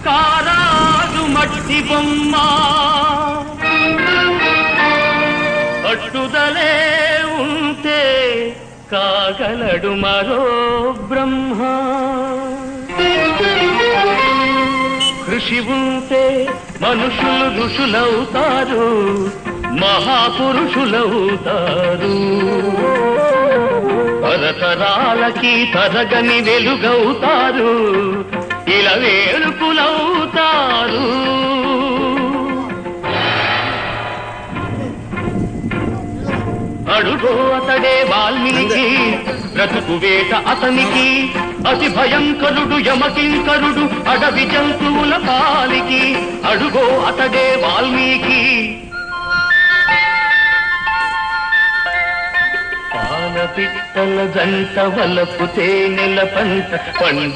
కారాజు మట్టి బొమ్మ పట్టుదలే ఉంటే కాగలడు మరో బ్రహ్మ కృషి ఉంటే మనుషులు ఋషులవుతారు మహాపురుషులవుతారు తరతరాలకి తరగని వెలుగవుతారు ఇలా వేడుకులవుతారు అడుగో అతడే వాల్మీకి బ్రతుకు వేట అతనికి అతి భయంకరుడు యమకింకరుడు అడవి జంతువుల పాలికి అడుగో అతడే వాల్మీకి పాల పిట్టల జంట వలపు తేనెల పంట పండి